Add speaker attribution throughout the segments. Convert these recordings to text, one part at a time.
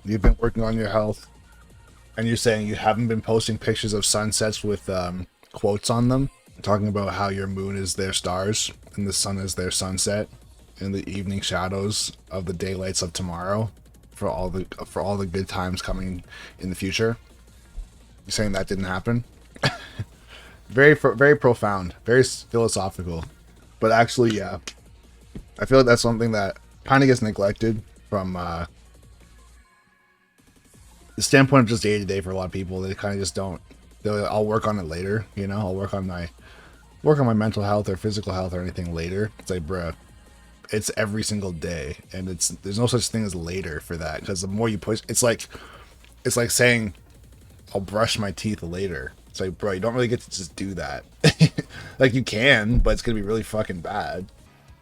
Speaker 1: you've been working on your health, and you're saying you haven't been posting pictures of sunsets with quotes on them, talking about how your moon is their stars and the sun is their sunset, and the evening shadows of the daylights of tomorrow, for all the good times coming in the future. You're saying that didn't happen? Very profound, very philosophical, but actually, yeah, I feel like that's something that kind of gets neglected from the standpoint of just day to day for a lot of people. They kind of just don't. I'll work on it later. You know, I'll work on my mental health or physical health or anything later. It's like, bruh, it's every single day, and there's no such thing as later for that, because the more you push, it's like saying I'll brush my teeth later. It's like, bro, you don't really get to just do that. Like, you can, but it's gonna be really fucking bad.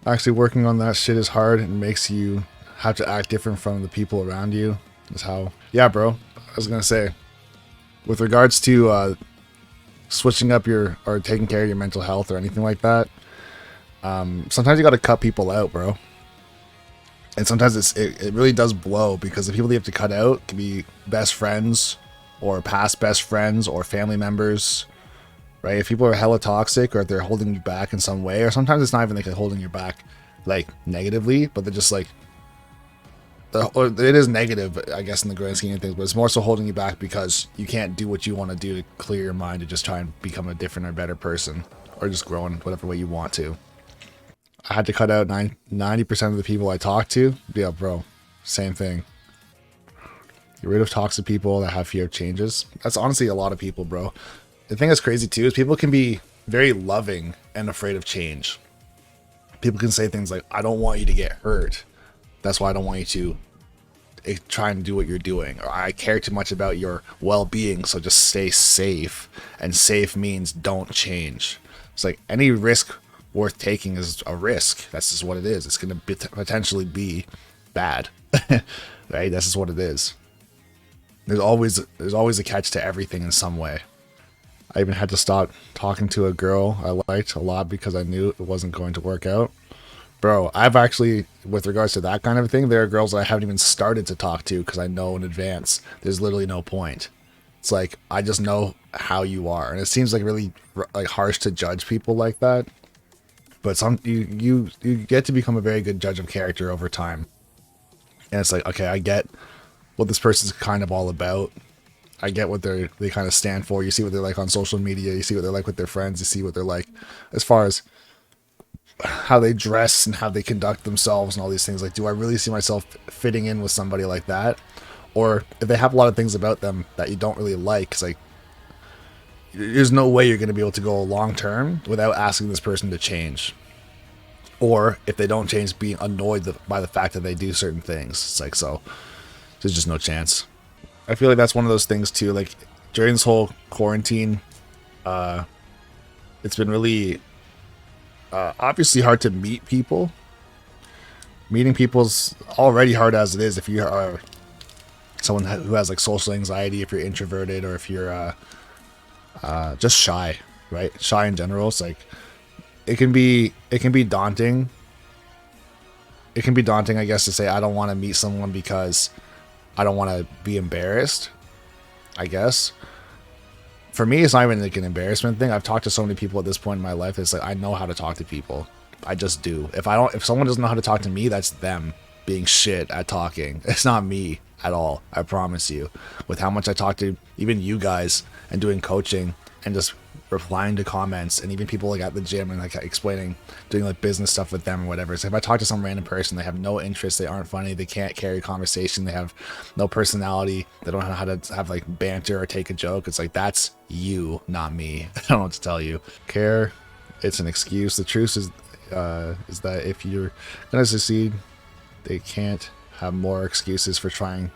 Speaker 1: Actually, working on that shit is hard and makes you have to act different from the people around you. Is how, yeah, bro. I was gonna say, with regards to switching up your or taking care of your mental health or anything like that, sometimes you got to cut people out, bro. And sometimes it really does blow, because the people you have to cut out can be best friends or past best friends or family members, right? If people are hella toxic, or if they're holding you back in some way, or sometimes it's not even like holding you back like negatively, but they're just like, or it is negative, I guess, in the grand scheme of things, but it's more so holding you back because you can't do what you want to do to clear your mind to just try and become a different or better person, or just grow in whatever way you want to. I had to cut out 90% of the people I talk to. Yeah, bro, same thing. Get rid of toxic people that have fear of changes. That's honestly a lot of people, bro. The thing that's crazy too is people can be very loving and afraid of change. People can say things like, I don't want you to get hurt, that's why I don't want you to try and do what you're doing. Or I care too much about your well-being, so just stay safe. And safe means don't change. It's like any risk worth taking is a risk. That's just what it is. It's going to potentially be bad. Right? That's just what it is. There's always a catch to everything in some way. I even had to stop talking to a girl I liked a lot because I knew it wasn't going to work out. Bro, I've actually, with regards to that kind of thing, there are girls that I haven't even started to talk to because I know in advance there's literally no point. It's like, I just know how you are, and it seems like really like harsh to judge people like that. But you get to become a very good judge of character over time, and it's like, okay, I get what this person's kind of all about. I get what they kind of stand for. You see what they're like on social media. You see what they're like with their friends. You see what they're like as far as how they dress and how they conduct themselves and all these things. Like, do I really see myself fitting in with somebody like that? Or if they have a lot of things about them that you don't really like, it's like, there's no way you're going to be able to go long term without asking this person to change. Or if they don't change, being annoyed by the fact that they do certain things. It's like, so there's just no chance. I feel like that's one of those things too. Like, during this whole quarantine, it's been really obviously hard to meet people. Meeting people's already hard as it is if you are someone who has like social anxiety, if you're introverted, or if you're just shy, right? Shy in general. It's like, it can be daunting. It can be daunting, I guess, to say I don't want to meet someone because I don't want to be embarrassed, I guess. For me, it's not even like an embarrassment thing. I've talked to so many people at this point in my life. It's like, I know how to talk to people. I just do. If someone doesn't know how to talk to me, that's them being shit at talking. It's not me at all. I promise you. With how much I talk to even you guys and doing coaching and just replying to comments, and even people like at the gym and like explaining, doing like business stuff with them or whatever. So if I talk to some random person, they have no interest, they aren't funny, they can't carry conversation, they have no personality, they don't know how to have like banter or take a joke. It's like, that's you, not me. I don't know what to tell you. Care, it's an excuse. The truth is that if you're gonna succeed, they can't have more excuses for trying.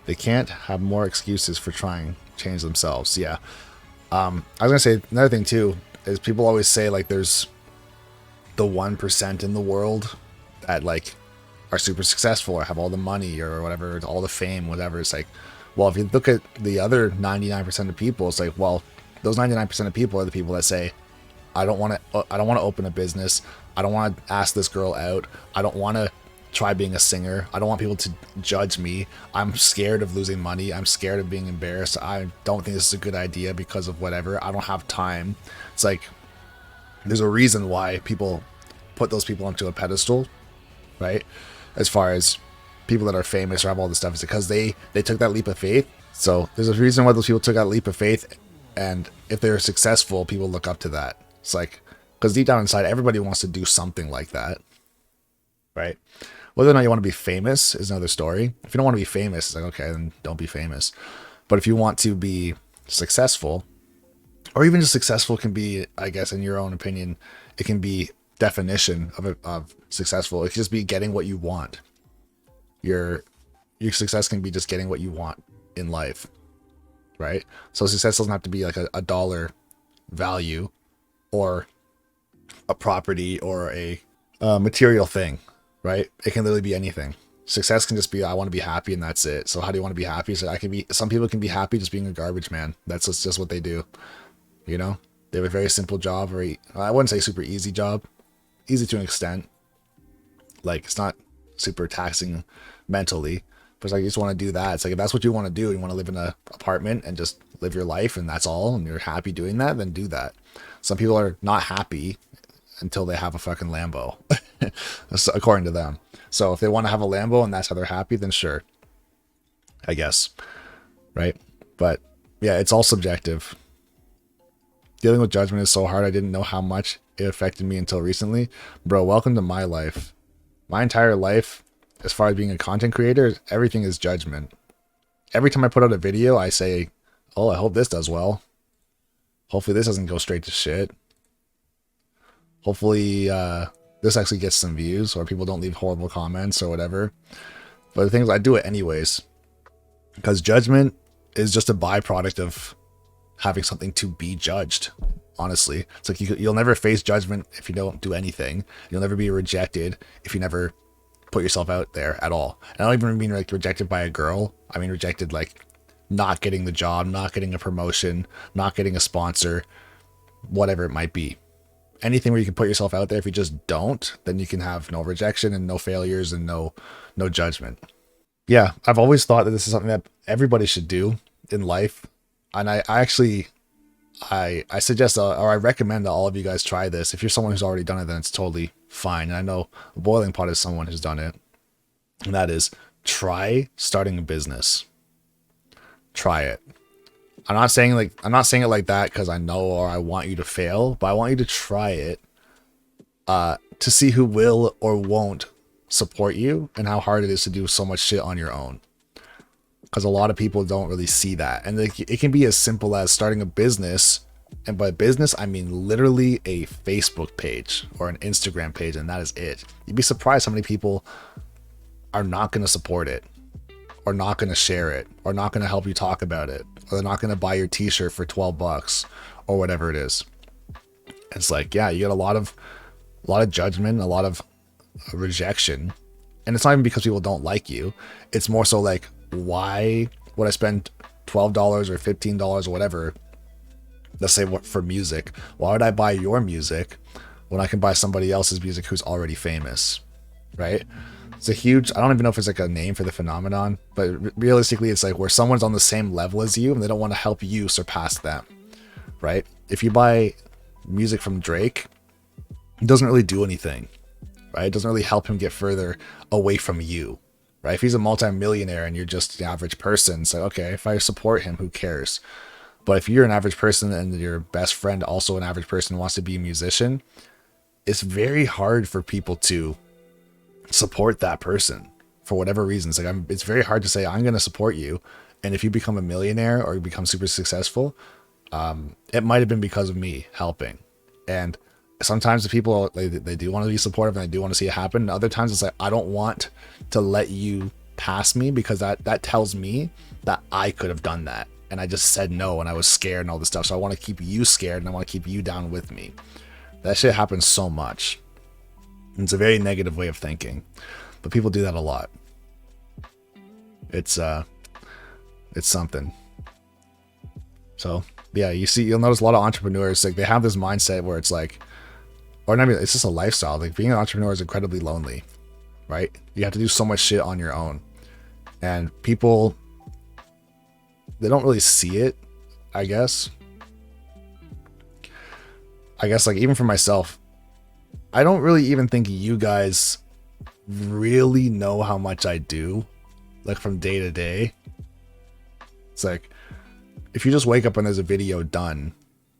Speaker 1: They can't have more excuses for trying to change themselves. Yeah. I was gonna say another thing too is people always say like there's the 1% in the world that like are super successful or have all the money or whatever, all the fame, whatever. It's like, well, if you look at the other 99% of people, it's like, well, those 99% of people are the people that say, I don't want to open a business. I don't want to ask this girl out. I don't want to try being a singer. I don't want people to judge me. I'm scared of losing money. I'm scared of being embarrassed. I don't think this is a good idea because of whatever. I don't have time. It's like, there's a reason why people put those people onto a pedestal, right? As far as people that are famous or have all this stuff, is because they took that leap of faith. So there's a reason why those people took that leap of faith, and if they're successful, people look up to that. It's like, because deep down inside, everybody wants to do something like that, right? Whether or not you want to be famous is another story. If you don't want to be famous, it's like, okay, then don't be famous. But if you want to be successful, or even just successful can be, I guess, in your own opinion, it can be definition of successful. It can just be getting what you want. Your success can be just getting what you want in life, right? So success doesn't have to be like a dollar value or a property or a material thing, right? It can literally be anything. Success can just be, I want to be happy, and that's it. So how do you want to be happy? So some people can be happy just being a garbage man. That's just what they do. You know, they have a very simple job, I wouldn't say super easy job, easy to an extent. Like, it's not super taxing mentally, but it's like, you just want to do that. It's like, if that's what you want to do, you want to live in an apartment and just live your life and that's all, and you're happy doing that, then do that. Some people are not happy until they have a fucking Lambo, according to them. So if they want to have a Lambo and that's how they're happy, then sure, I guess, right? But yeah, it's all subjective. Dealing with judgment is so hard. I didn't know how much it affected me until recently. Bro, welcome to my life. My entire life, as far as being a content creator, everything is judgment. Every time I put out a video, I say, oh, I hope this does well. Hopefully this doesn't go straight to shit. Hopefully this actually gets some views, or people don't leave horrible comments or whatever. But the thing is, I do it anyways. Because judgment is just a byproduct of having something to be judged. Honestly, it's like you'll never face judgment if you don't do anything. You'll never be rejected if you never put yourself out there at all. And I don't even mean like rejected by a girl. I mean rejected like not getting the job, not getting a promotion, not getting a sponsor, whatever it might be. Anything where you can put yourself out there. If you just don't, then you can have no rejection and no failures and no judgment. Yeah, I've always thought that this is something that everybody should do in life. And I suggest, or I recommend that all of you guys try this. If you're someone who's already done it, then it's totally fine. And I know a boiling pot is someone who's done it. And that is, try starting a business. Try it. I'm not saying it like that because I know or I want you to fail, but I want you to try it to see who will or won't support you and how hard it is to do so much shit on your own. Because a lot of people don't really see that. And it can be as simple as starting a business. And by business, I mean literally a Facebook page or an Instagram page, and that is it. You'd be surprised how many people are not going to support it, or not going to share it, or not going to help you talk about it, or they're not going to buy your t-shirt for $12 or whatever it is. It's like, yeah, you get a lot of judgment, a lot of rejection. And it's not even because people don't like you. It's more so like, why would I spend $12 or $15 or whatever, let's say for music? Why would I buy your music when I can buy somebody else's music who's already famous, right? It's a huge, I don't even know if it's like a name for the phenomenon, but realistically it's like where someone's on the same level as you and they don't want to help you surpass them, right? If you buy music from Drake, it doesn't really do anything, right? It doesn't really help him get further away from you. Right? If he's a multi-millionaire and you're just an average person, so okay, if I support him, who cares? But if you're an average person and your best friend, also an average person, wants to be a musician, it's very hard for people to support that person for whatever reasons. Like it's very hard to say, I'm going to support you. And if you become a millionaire or you become super successful, it might have been because of me helping. And sometimes the people, they do want to be supportive and they do want to see it happen. And other times it's like, I don't want to let you pass me because that tells me that I could have done that. And I just said no and I was scared and all this stuff. So I want to keep you scared and I want to keep you down with me. That shit happens so much. And it's a very negative way of thinking. But people do that a lot. It's something. So yeah, you'll notice a lot of entrepreneurs, like they have this mindset where it's like, or not even, it's just a lifestyle. Like being an entrepreneur is incredibly lonely, right? You have to do so much shit on your own. And people, they don't really see it, I guess. Like even for myself, I don't really even think you guys really know how much I do, like from day to day. It's like, if you just wake up and there's a video done,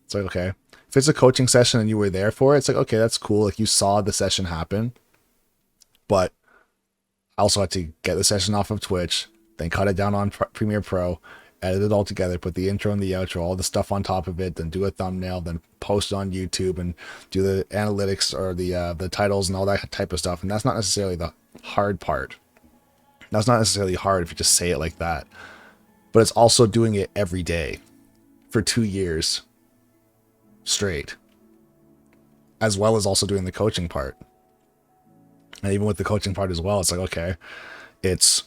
Speaker 1: it's like, okay. If it's a coaching session and you were there for it, it's like, okay, that's cool. Like you saw the session happen. But I also had to get the session off of Twitch, then cut it down on Premiere Pro, edit it all together, put the intro and the outro, all the stuff on top of it, then do a thumbnail, then post it on YouTube and do the analytics or the titles and all that type of stuff. And that's not necessarily the hard part. That's not necessarily hard if you just say it like that. But it's also doing it every day for 2 years straight, as well as also doing the coaching part. And even with the coaching part as well, it's like, okay, it's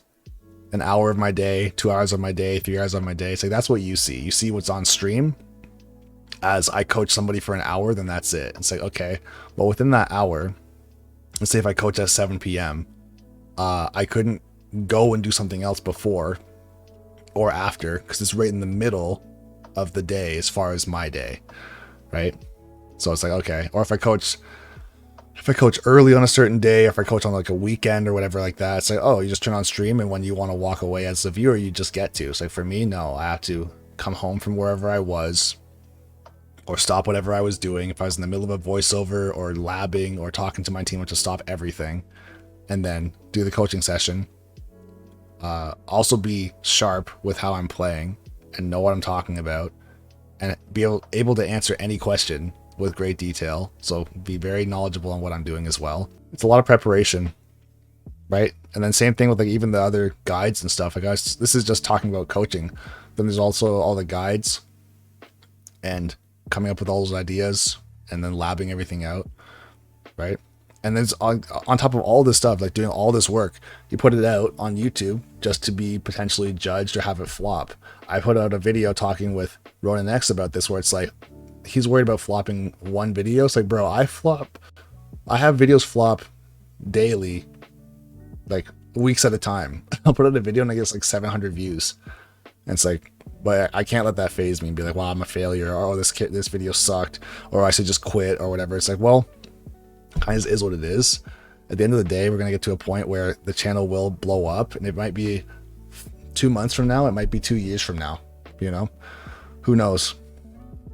Speaker 1: an hour of my day, 2 hours of my day, 3 hours of my day. It's like, that's what you see. You see what's on stream. As I coach somebody for an hour, then that's it. It's like, okay, well, within that hour, let's say if I coach at 7 p.m., I couldn't go and do something else before or after, because it's right in the middle of the day as far as my day, right? So it's like, okay, or if I coach early on a certain day, or if I coach on like a weekend or whatever like that, it's like, oh, you just turn on stream, and when you want to walk away as a viewer, you just get to. It's like, for me, no, I have to come home from wherever I was, or stop whatever I was doing. If I was in the middle of a voiceover or labbing or talking to my team, I have to stop everything and then do the coaching session. Also be sharp with how I'm playing and know what I'm talking about, and be able to answer any question with great detail. So be very knowledgeable on what I'm doing as well. It's a lot of preparation, right? And then same thing with like even the other guides and stuff. Like this is just talking about coaching. Then there's also all the guides and coming up with all those ideas and then labbing everything out, right? And then on top of all this stuff, like doing all this work, you put it out on YouTube just to be potentially judged or have it flop. I put out a video talking with Ronan X about this, where it's like, he's worried about flopping one video. It's like, bro, I have videos flop daily, like weeks at a time. I'll put out a video and I get like 700 views. And it's like, but I can't let that phase me and be like, well, I'm a failure, or oh, this video sucked, or I should just quit or whatever. It's like, well, kind of is what it is. At the end of the day, we're going to get to a point where the channel will blow up, and it might be 2 months from now. It might be 2 years from now, you know, who knows?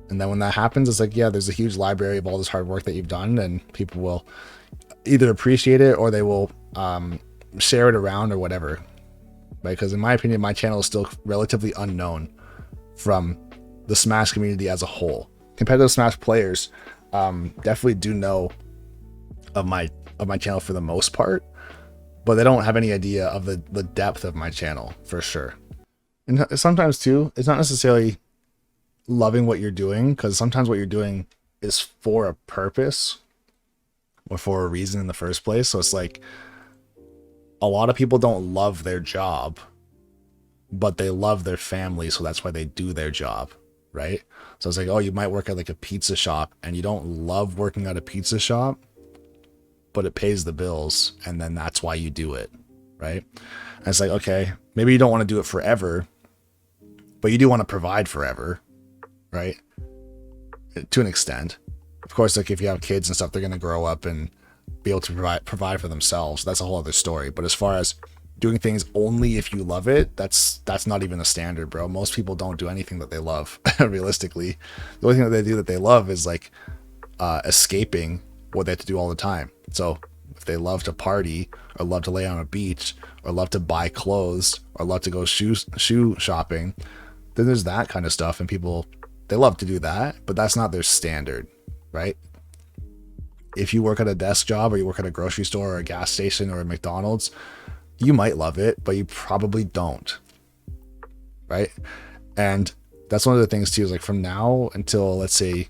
Speaker 1: And then when that happens, it's like, yeah, there's a huge library of all this hard work that you've done, and people will either appreciate it or they will share it around or whatever. Right? Because in my opinion, my channel is still relatively unknown from the Smash community as a whole. Competitive Smash players definitely do know of my channel for the most part, but they don't have any idea of the depth of my channel for sure. And sometimes too, it's not necessarily loving what you're doing, because sometimes what you're doing is for a purpose or for a reason in the first place. So it's like, a lot of people don't love their job, but they love their family, so that's why they do their job, right? So it's like, oh, you might work at like a pizza shop and you don't love working at a pizza shop, but it pays the bills, and then that's why you do it, right? And it's like, okay, maybe you don't want to do it forever, but you do want to provide forever, right? To an extent. Of course, like if you have kids and stuff, they're going to grow up and be able to provide for themselves. That's a whole other story. But as far as doing things only if you love it, that's not even a standard, bro. Most people don't do anything that they love. Realistically, the only thing that they do that they love is like escaping what they have to do all the time. So if they love to party, or love to lay on a beach, or love to buy clothes, or love to go shoe shopping, then there's that kind of stuff, and people, they love to do that, but that's not their standard, right? If you work at a desk job, or you work at a grocery store or a gas station or a McDonald's, you might love it, but you probably don't, right? And that's one of the things too, is like from now until, let's say,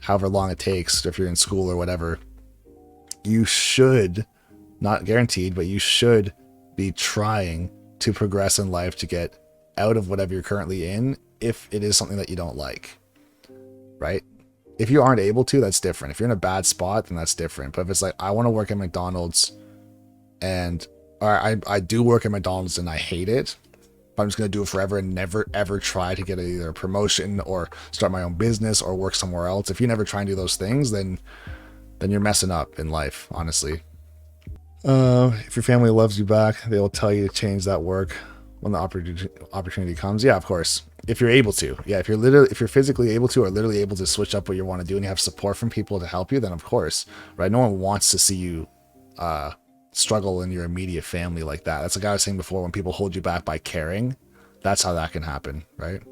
Speaker 1: however long it takes, if you're in school or whatever, you should, not guaranteed, but you should be trying to progress in life to get out of whatever you're currently in, if it is something that you don't like, right? If you aren't able to, that's different. If you're in a bad spot, then that's different. But if it's like, I want to work at McDonald's and I do work at McDonald's and I hate it, but I'm just going to do it forever and never ever try to get either a promotion or start my own business or work somewhere else. If you never try and do those things, then you're messing up in life, honestly. If your family loves you back, they'll tell you to change that work when the opportunity comes. Yeah, of course. If you're able to, yeah, if you're physically able to, or literally able to switch up what you want to do, and you have support from people to help you, then of course, right? No one wants to see you struggle in your immediate family like that. That's like I was saying before. When people hold you back by caring, that's how that can happen, right?